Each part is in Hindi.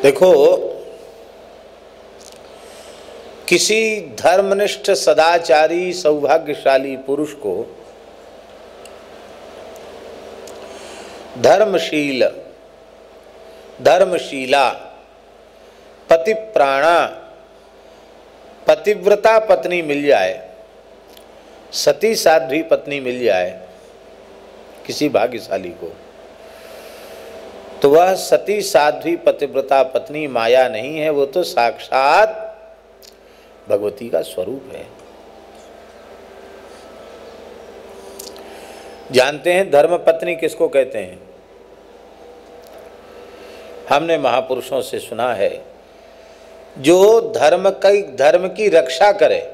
देखो, किसी धर्मनिष्ठ सदाचारी सौभाग्यशाली पुरुष को धर्मशील धर्मशीला पतिप्राणा पतिव्रता पत्नी मिल जाए, सती साध्वी पत्नी मिल जाए किसी भाग्यशाली को, तो वह सती साध्वी पतिव्रता पत्नी माया नहीं है, वो तो साक्षात भगवती का स्वरूप है। जानते हैं धर्म पत्नी किसको कहते हैं? हमने महापुरुषों से सुना है, जो धर्म की रक्षा करे,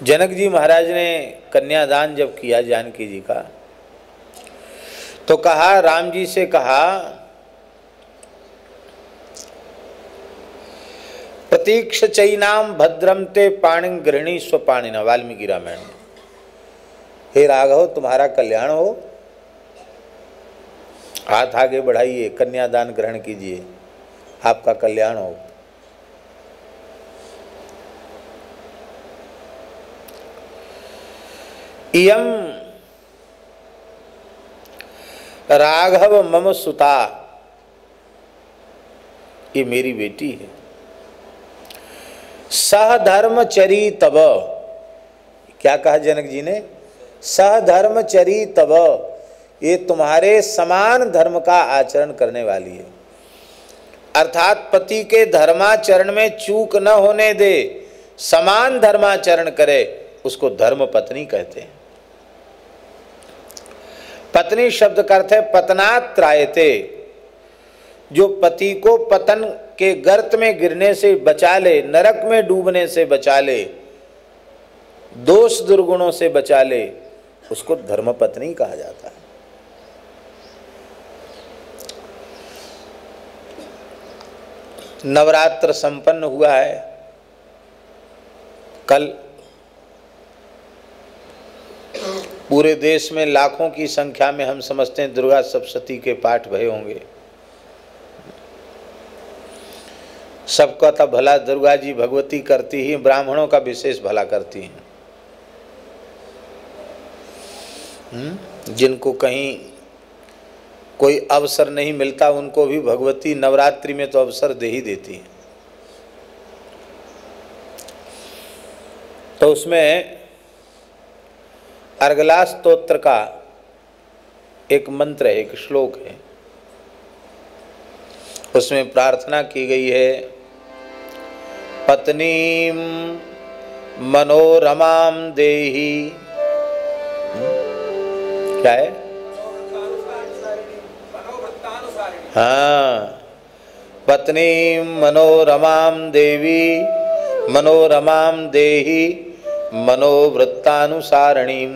जनक जी महाराज ने कन्यादान जब किया जानकी जी का, तो कहा, राम जी से कहा, प्रतीक्ष चैनाम भद्रम ते पाणिं गृहिणी स्वपाणिना, वाल्मीकि रामायण में। हे राघव, तुम्हारा कल्याण हो, हाथ आगे बढ़ाइए, कन्यादान ग्रहण कीजिए, आपका कल्याण हो। इयं राघव मम सुता, ये मेरी बेटी है। सहधर्मचरी तब, क्या कहा जनक जी ने? सहधर्मचरी तब, ये तुम्हारे समान धर्म का आचरण करने वाली है। अर्थात पति के धर्माचरण में चूक न होने दे, समान धर्माचरण करे, उसको धर्म पत्नी कहते हैं। पत्नी शब्द का अर्थ है पतनात् त्रायते, जो पति को पतन के गर्त में गिरने से बचा ले, नरक में डूबने से बचा ले, दोष दुर्गुणों से बचा ले, उसको धर्म पत्नी कहा जाता है। नवरात्र संपन्न हुआ है कल, पूरे देश में लाखों की संख्या में हम समझते हैं दुर्गा सप्तशती के पाठ भये होंगे। सबका तो भला दुर्गा जी भगवती करती ही, ब्राह्मणों का विशेष भला करती हैं। जिनको कहीं कोई अवसर नहीं मिलता, उनको भी भगवती नवरात्रि में तो अवसर दे ही देती है। तो उसमें अर्गला स्तोत्र का एक मंत्र है, एक श्लोक है, उसमें प्रार्थना की गई है, पत्नीम मनोरमाम देहि, क्या है? हाँ, पत्नीम मनोरमाम देवी मनोरमाम देहि मनोवृत्तानुसारणीम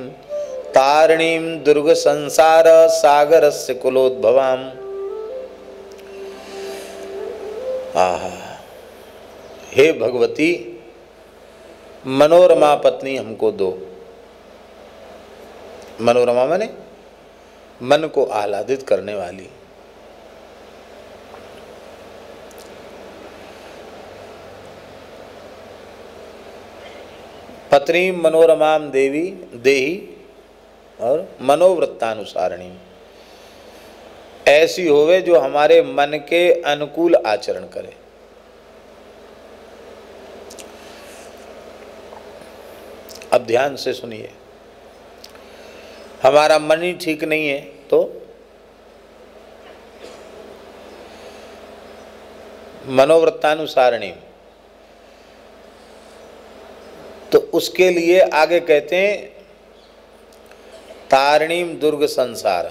तारणीम दुर्ग संसार सागरस्य कुलोद्भवाम। हे भगवती, मनोरमा पत्नी हमको दो। मनोरमा माने मन को आह्लादित करने वाली। पत्नी मनोरमाम देवी देही और मनोवृत्तानुसारणी, ऐसी होवे जो हमारे मन के अनुकूल आचरण करे। अब ध्यान से सुनिए, हमारा मन ही ठीक नहीं है तो मनोवृत्तानुसारणी, तो उसके लिए आगे कहते हैं तारणीम दुर्ग संसार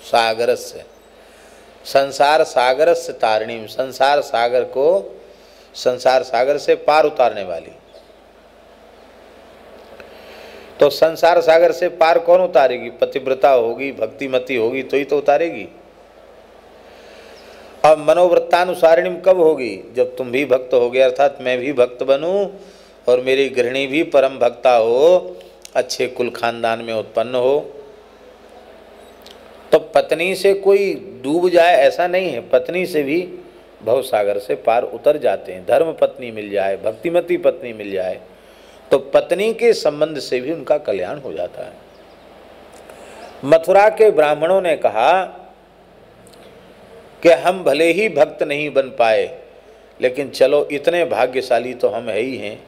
सागरस्य, संसार सागर से तारणीम, संसार सागर को संसार सागर से पार उतारने वाली। तो तो संसार सागर से पार कौन उतारेगी? पतिव्रता होगी, भक्तिमती होगी तो ही तो उतारेगी। अब मनोवृत्तानुसारिणी कब होगी? जब तुम भी भक्त हो गए, अर्थात मैं भी भक्त बनूं और मेरी गृहिणी भी परम भक्ता हो, अच्छे कुल खानदान में उत्पन्न हो। तो पत्नी से कोई डूब जाए ऐसा नहीं है, पत्नी से भी भव सागर से पार उतर जाते हैं। धर्म पत्नी मिल जाए, भक्तिमती पत्नी मिल जाए तो पत्नी के संबंध से भी उनका कल्याण हो जाता है। मथुरा के ब्राह्मणों ने कहा कि हम भले ही भक्त नहीं बन पाए, लेकिन चलो इतने भाग्यशाली तो हम है ही हैं।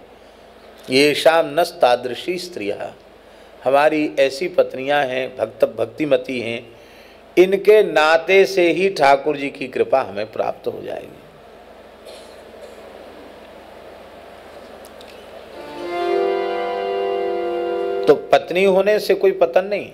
ये शाम नस्तादृशी स्त्रियाँ, हमारी ऐसी पत्नियां हैं, भक्तिमती हैं, इनके नाते से ही ठाकुर जी की कृपा हमें प्राप्त हो जाएगी। तो पत्नी होने से कोई पतन नहीं।